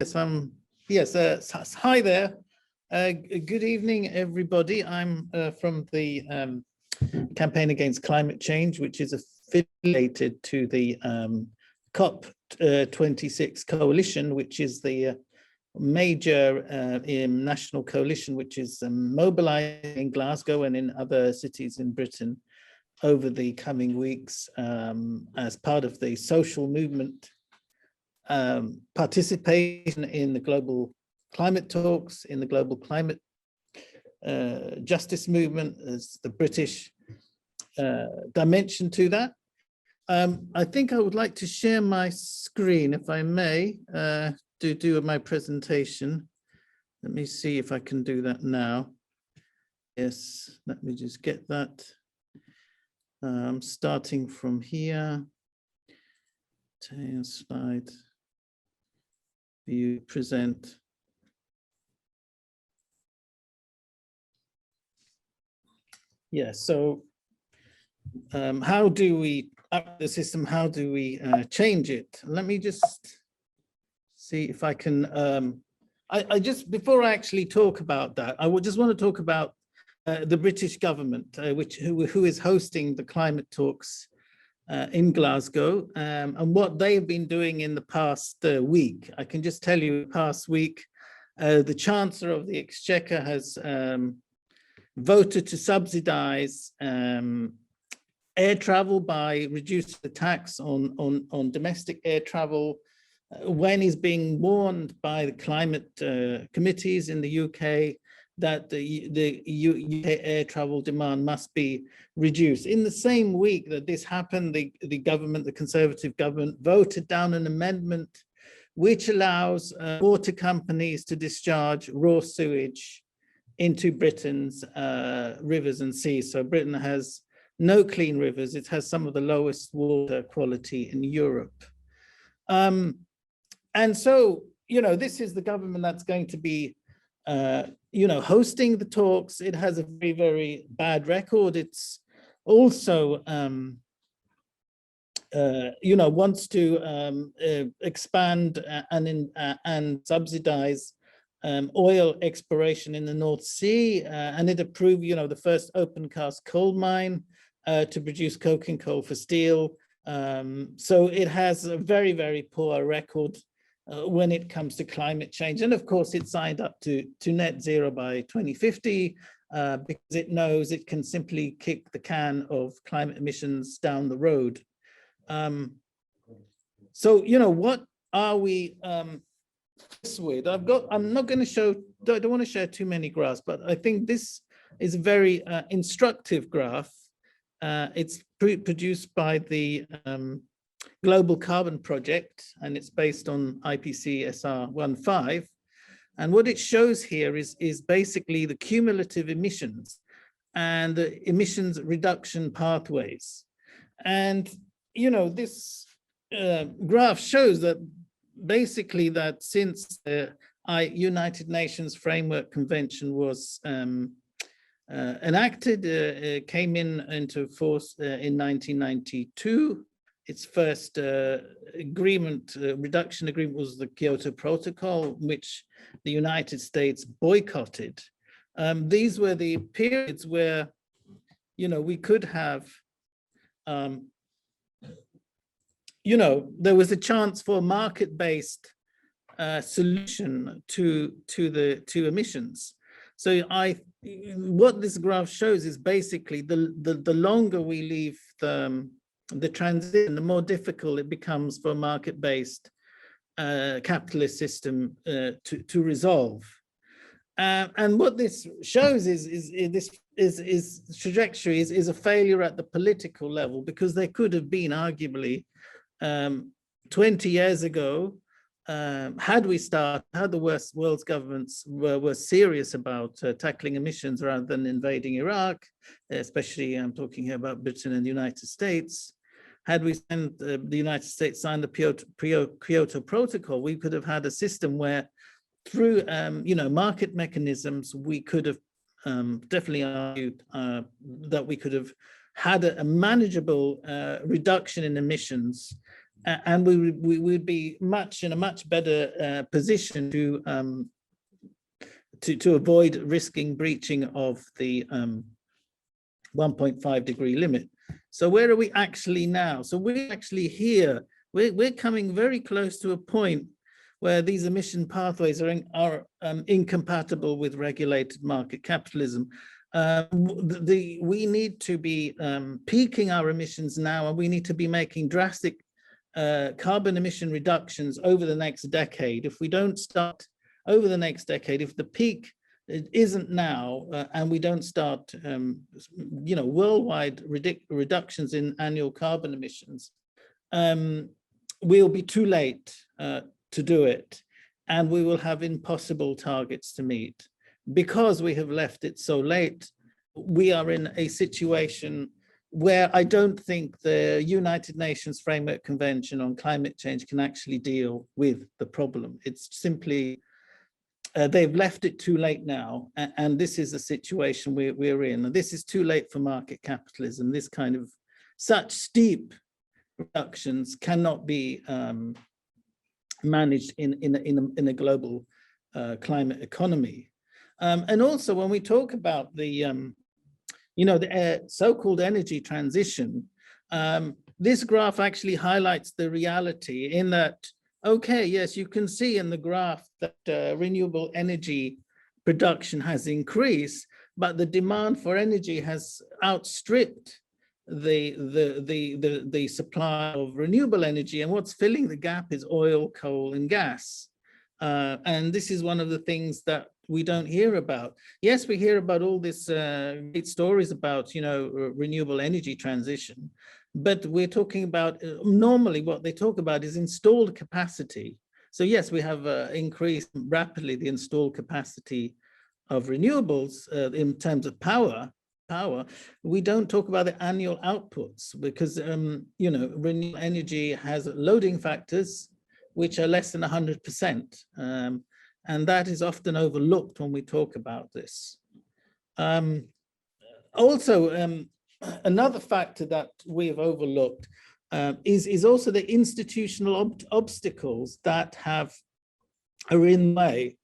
Yes, yes, hi there. Good evening, everybody. I'm from the Campaign Against Climate Change, which is affiliated to the COP26 coalition, which is the major national coalition, which is mobilizing in Glasgow and in other cities in Britain over the coming weeks as part of the social movement participation in the global climate talks, in the global climate justice movement as the British dimension to that. I think I would like to share my screen, if I may, to do my presentation. Let me see if I can do that now. Yes, let me just get that. I'm starting from here. Slide. View, present. Yeah, so how do we up the system? How do we change it? Let me just see if I can. I just, before I actually talk about that, I would just want to talk about the British government, who is hosting the climate talks in Glasgow, and what they've been doing in the past week. I can just tell you, past week, the Chancellor of the Exchequer has voted to subsidize air travel by reducing the tax on domestic air travel, when he's being warned by the climate committees in the UK that the UK air travel demand must be reduced. In the same week that this happened, the government, the Conservative government, voted down an amendment which allows water companies to discharge raw sewage into Britain's rivers and seas. So Britain has no clean rivers. It has some of the lowest water quality in Europe. And so, you know, this is the government that's going to be hosting the talks. It has a very, very bad record. It's also, wants to expand and subsidize oil exploration in the North Sea, and it approved, the first open cast coal mine to produce coking coal for steel. So it has a very, very poor record when it comes to climate change. And of course, it signed up to net zero by 2050 because it knows it can simply kick the can of climate emissions down the road. So, what are we with? I'm not going to show, I don't want to share too many graphs, but I think this is a very instructive graph. It's produced by the Global Carbon Project, and it's based on IPCC 15. And what it shows here is basically the cumulative emissions and the emissions reduction pathways. And, this graph shows that basically that since the United Nations Framework Convention was enacted, came into force in 1992. Its first reduction agreement was the Kyoto Protocol, which the United States boycotted. These were the periods where, we could have, there was a chance for a market-based solution to emissions. So what this graph shows is basically the longer we leave the transition, the more difficult it becomes for a market-based capitalist system to resolve. And what this shows is this trajectory is a failure at the political level, because there could have been arguably 20 years ago, had the world's governments were serious about tackling emissions rather than invading Iraq, especially I'm talking here about Britain and the United States. Had the United States signed the Kyoto Protocol, we could have had a system where through market mechanisms, we could have definitely argued that we could have had a manageable reduction in emissions and we would be in a much better position to avoid risking breaching of the 1.5 degree limit. So where are we actually now? So we're actually here. We're coming very close to a point where these emission pathways are incompatible with regulated market capitalism. We need to be peaking our emissions now, and we need to be making drastic carbon emission reductions over the next decade. If we don't start over the next decade, if the peak isn't now, and we don't start, worldwide reductions in annual carbon emissions, we'll be too late to do it, and we will have impossible targets to meet. Because we have left it so late, we are in a situation where I don't think the United Nations Framework Convention on Climate Change can actually deal with the problem. It's simply, they've left it too late now, and this is the situation we're in. And this is too late for market capitalism. This kind of such steep reductions cannot be managed in a global climate economy. And also, when we talk about the the so-called energy transition, this graph actually highlights the reality in that, okay, yes, you can see in the graph that renewable energy production has increased, but the demand for energy has outstripped the supply of renewable energy, and what's filling the gap is oil, coal, and gas. And this is one of the things that we don't hear about. Yes, we hear about all this great stories about, renewable energy transition, but we're talking about, normally what they talk about is installed capacity. So yes, we have increased rapidly the installed capacity of renewables in terms of power. We don't talk about the annual outputs because, renewable energy has loading factors which are less than 100%. And that is often overlooked when we talk about this. Also, another factor that we have overlooked is also the institutional obstacles that are in the way.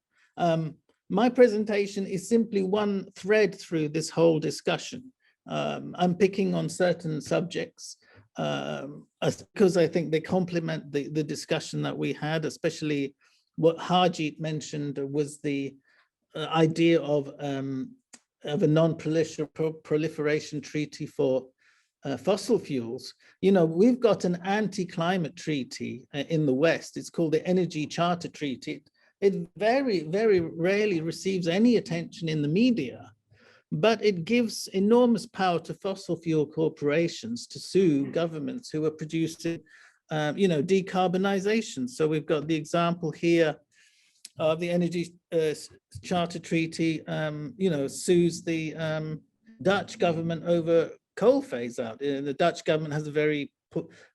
My presentation is simply one thread through this whole discussion. I'm picking on certain subjects because I think they complement the discussion that we had, especially what Harjeet mentioned was the idea of a non-proliferation treaty for fossil fuels. We've got an anti-climate treaty in the West. It's called the Energy Charter Treaty. It very, very rarely receives any attention in the media, but it gives enormous power to fossil fuel corporations to sue governments who are producing decarbonization. So we've got the example here of the Energy Charter Treaty, sues the Dutch government over coal phase out. The Dutch government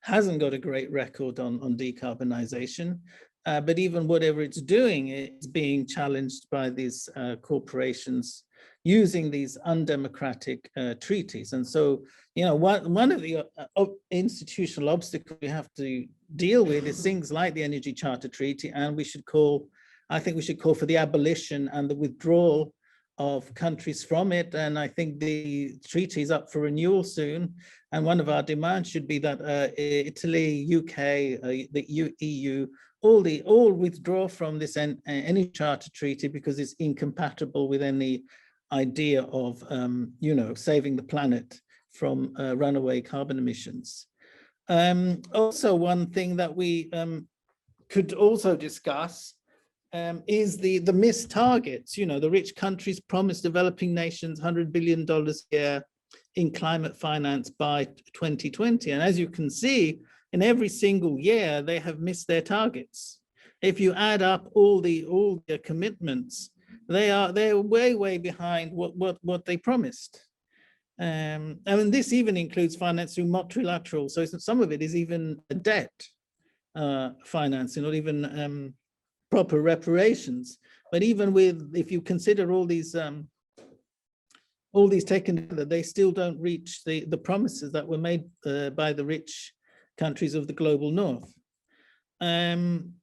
hasn't got a great record on decarbonization, but even whatever it's doing is being challenged by these corporations using these undemocratic treaties. And so, one of the institutional obstacles we have to deal with is things like the Energy Charter Treaty, and I think we should call for the abolition and the withdrawal of countries from it. And I think the treaty is up for renewal soon. And one of our demands should be that Italy, UK, the EU, all withdraw from this Energy Charter Treaty because it's incompatible with any idea of saving the planet from runaway carbon emissions. Also, one thing that we could also discuss is the missed targets. The rich countries promised developing nations $100 billion a year in climate finance by 2020, and as you can see, in every single year they have missed their targets. If you add up all the commitments, they're way behind what they promised. And this even includes finance through multilateral. So some of it is even a debt financing, not even proper reparations. But even if you consider all these taken together, they still don't reach the promises that were made by the rich countries of the global north. And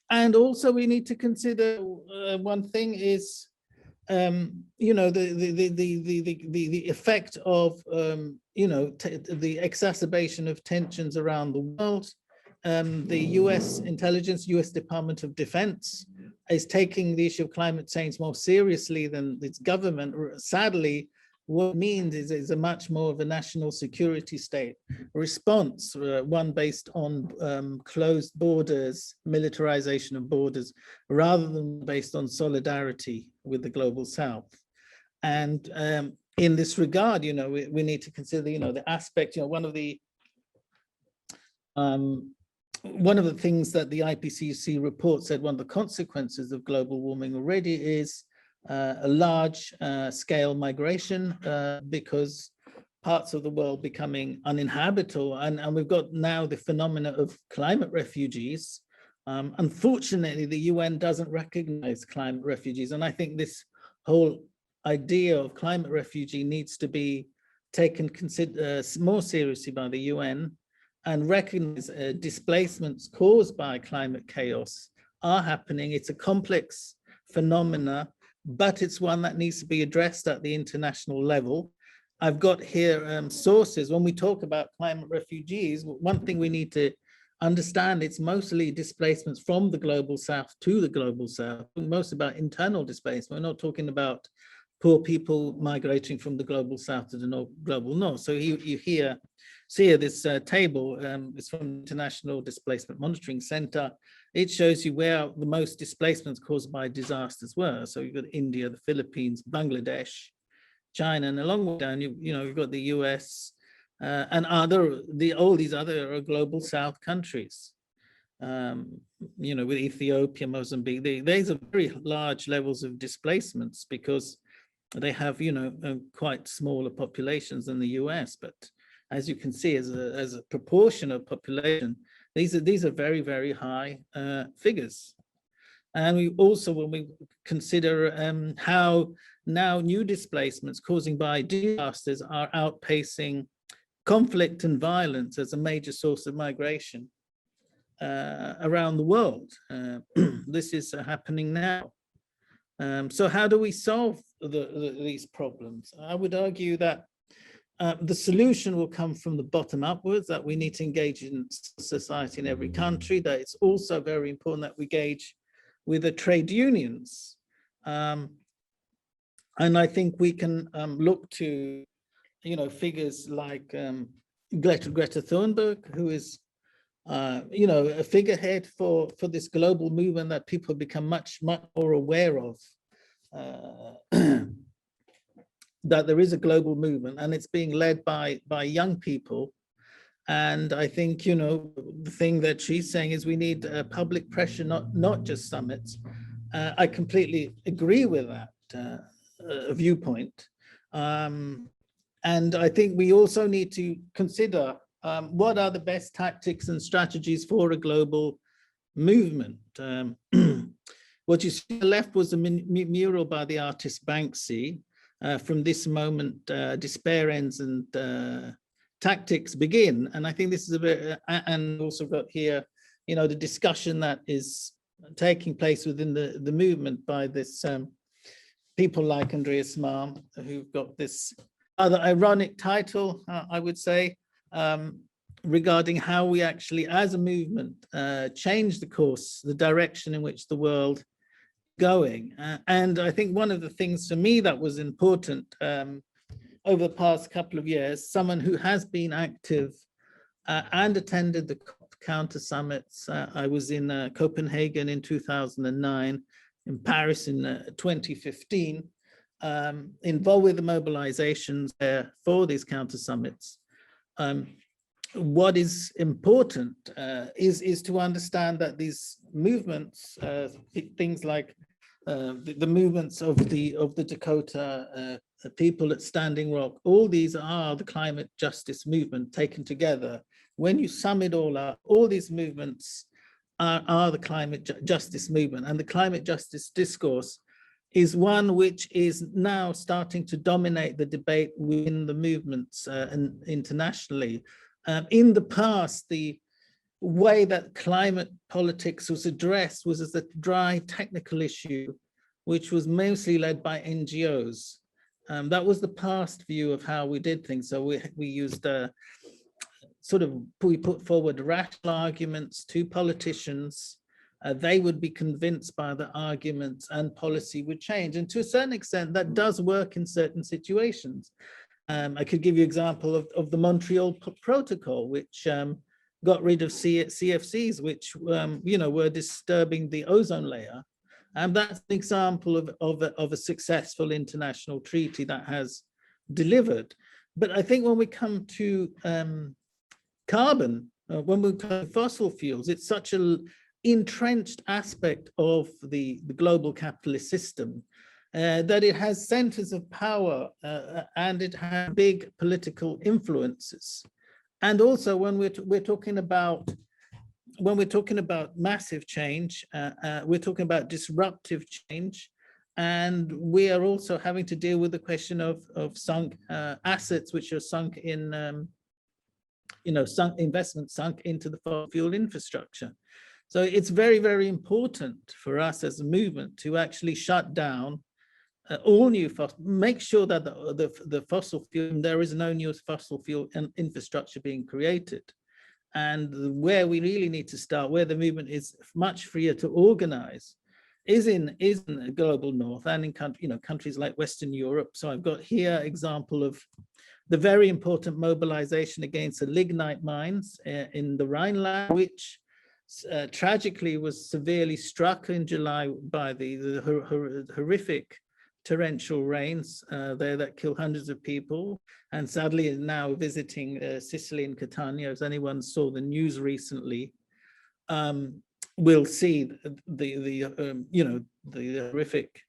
also we need to consider one thing is, you know, the effect of, you know, the exacerbation of tensions around the world. The US intelligence, US Department of Defense is taking the issue of climate change more seriously than its government. Sadly, what it means is a much more of a national security state response, one based on closed borders, militarization of borders, rather than based on solidarity with the global South. And in this regard, you know, we need to consider, you know, the aspect, you know, one of the things that the IPCC report said, one of the consequences of global warming already is a large scale migration because parts of the world becoming uninhabitable. And we've got now the phenomena of climate refugees. Unfortunately, the UN doesn't recognize climate refugees. And I think this whole idea of climate refugee needs to be taken more seriously by the UN, and recognize displacements caused by climate chaos are happening. It's a complex phenomena, but it's one that needs to be addressed at the international level. I've got here sources. When we talk about climate refugees, one thing we need to understand, it's mostly displacements from the global South to the global South, most about internal displacement. We're not talking about poor people migrating from the global South to the global North. So you see here this table, it's from the International Displacement Monitoring Center. It shows you where the most displacements caused by disasters were. So you've got India, the Philippines, Bangladesh, China, and along with down, you've got the US and all these other global South countries. You know, with Ethiopia, Mozambique, these are very large levels of displacements because they have, you know, quite smaller populations than the US. But as you can see, as a proportion of population, these are very, very high figures. And we also, when we consider how now new displacements causing by disasters are outpacing conflict and violence as a major source of migration around the world. This is happening now. So how do we solve these problems? I would argue that the solution will come from the bottom upwards, that we need to engage in society in every country, that it's also very important that we engage with the trade unions. And I think we can look to, you know, figures like Greta Thunberg, who is, you know, a figurehead for this global movement that people become much more aware of. That there is a global movement and it's being led by young people. And I think, you know, the thing that she's saying is we need public pressure, not just summits. I completely agree with that viewpoint. And I think we also need to consider what are the best tactics and strategies for a global movement. What you see on the left was a mural by the artist Banksy. From this moment, despair ends and tactics begin. And I think this is a bit, and also got here, you know, the discussion that is taking place within the movement by this people like Andreas Malm, who've got this other ironic title, I would say, regarding how we actually, as a movement, change the course, the direction in which the world going. And I think one of the things for me that was important over the past couple of years, someone who has been active and attended the counter summits. I was in Copenhagen in 2009, in Paris in 2015, involved with the mobilizations there for these counter summits. What is important is to understand that these movements, things like the movements of the Dakota people at Standing Rock, all these are the climate justice movement taken together. When you sum it all up, all these movements are the climate justice movement, and the climate justice discourse is one which is now starting to dominate the debate within the movements and internationally. In the past, the way that climate politics was addressed was as a dry technical issue, which was mostly led by NGOs. That was the past view of how we did things. So we used we put forward rational arguments to politicians. They would be convinced by the arguments and policy would change. And to a certain extent, that does work in certain situations. I could give you an example of the Montreal Protocol, which got rid of CFCs, which were disturbing the ozone layer. And that's an example of a successful international treaty that has delivered. But I think when we come to carbon, when we come to fossil fuels, it's such an entrenched aspect of the global capitalist system that it has centers of power and it has big political influences. And also when we're talking about massive change, we're talking about disruptive change, and we are also having to deal with the question of sunk assets, which are sunk in, investment sunk into the fossil fuel infrastructure. So it's very, very important for us as a movement to actually shut down all new make sure that the fossil fuel, there is no new fossil fuel infrastructure being created. And where we really need to start, where the movement is much freer to organize, is in the global north and in countries like Western Europe. So I've got here example of the very important mobilization against the lignite mines in the Rhineland, which tragically was severely struck in July by the horrific torrential rains there that kill hundreds of people, and sadly now visiting Sicily and Catania. As anyone saw the news recently, will see the horrific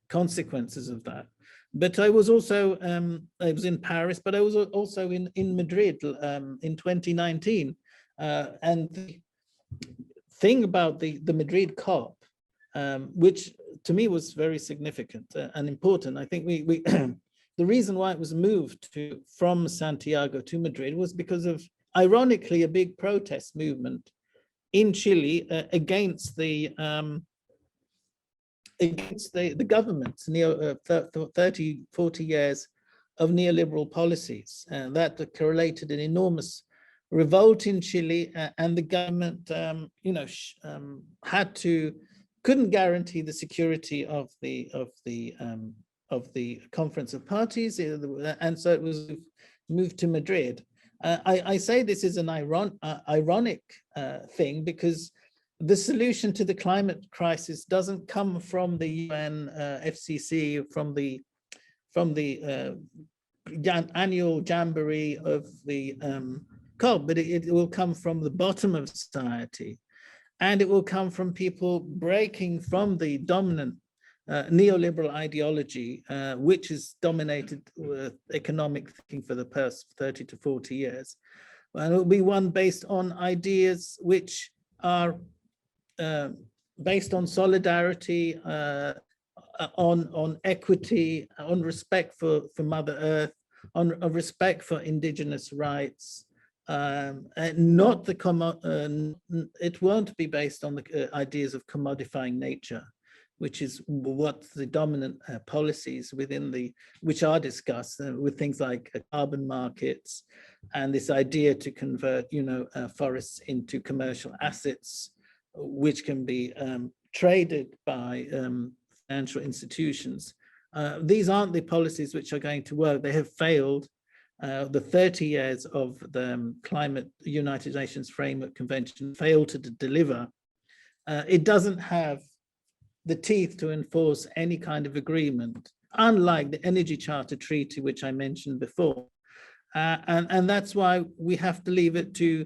consequences of that. But I was also I was in Paris, but I was also in Madrid in 2019, and the thing about the Madrid COP, which to me was very significant and important. I think we the reason why it was moved from Santiago to Madrid was because of, ironically, a big protest movement in Chile against the government's 30, 40 years of neoliberal policies, and that correlated an enormous revolt in Chile, and the government couldn't guarantee the security of the Conference of Parties, and so it was moved to Madrid. I say this is an ironic thing, because the solution to the climate crisis doesn't come from the UN FCC, from the annual jamboree of the COP, but it will come from the bottom of society. And it will come from people breaking from the dominant neoliberal ideology, which has dominated economic thinking for the past 30 to 40 years. And it will be one based on ideas which are based on solidarity, on equity, on respect for Mother Earth, on respect for indigenous rights. It won't be based on the ideas of commodifying nature, which is what the dominant policies which are discussed with things like carbon markets and this idea to convert, forests into commercial assets, which can be traded by financial institutions. These aren't the policies which are going to work. They have failed. The 30 years of the United Nations Framework Convention failed to deliver. It doesn't have the teeth to enforce any kind of agreement, unlike the Energy Charter Treaty, which I mentioned before. And that's why we have to leave it to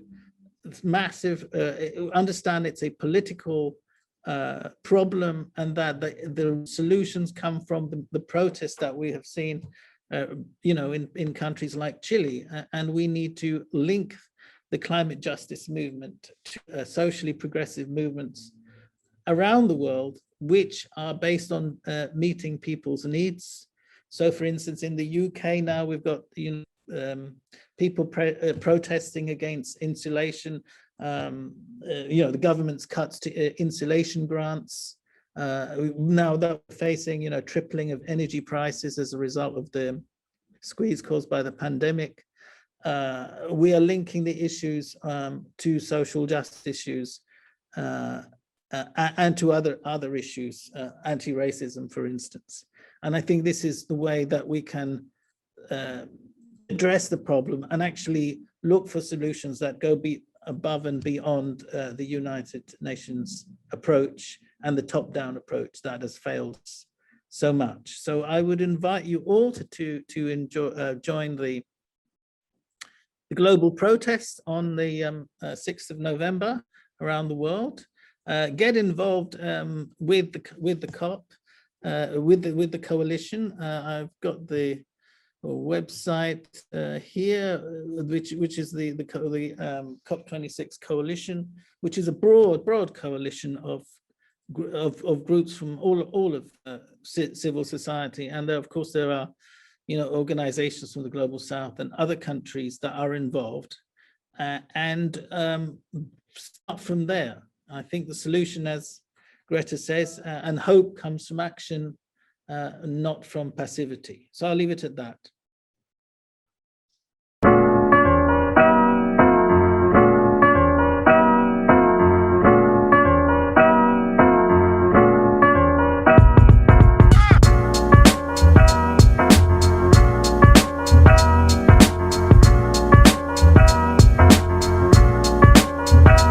massive, understand it's a political problem, and that the solutions come from the protests that we have seen in countries like Chile, and we need to link the climate justice movement to socially progressive movements around the world, which are based on meeting people's needs. So, for instance, in the UK now, we've got people protesting against insulation the government's cuts to insulation grants. Now that we're facing, tripling of energy prices as a result of the squeeze caused by the pandemic. We are linking the issues to social justice issues and to other issues, anti-racism, for instance. And I think this is the way that we can address the problem and actually look for solutions that go above and beyond the United Nations approach and the top-down approach that has failed so much. So I would invite you all to join the global protest on the 6th of November around the world. Get involved with the COP, with the coalition. I've got the website here, which is the COP26 coalition, which is a broad coalition of groups from all of civil society, and of course there are organizations from the global south and other countries that are involved, and start from there. I think the solution, as Greta says, and hope comes from action, not from passivity. So I'll leave it at that.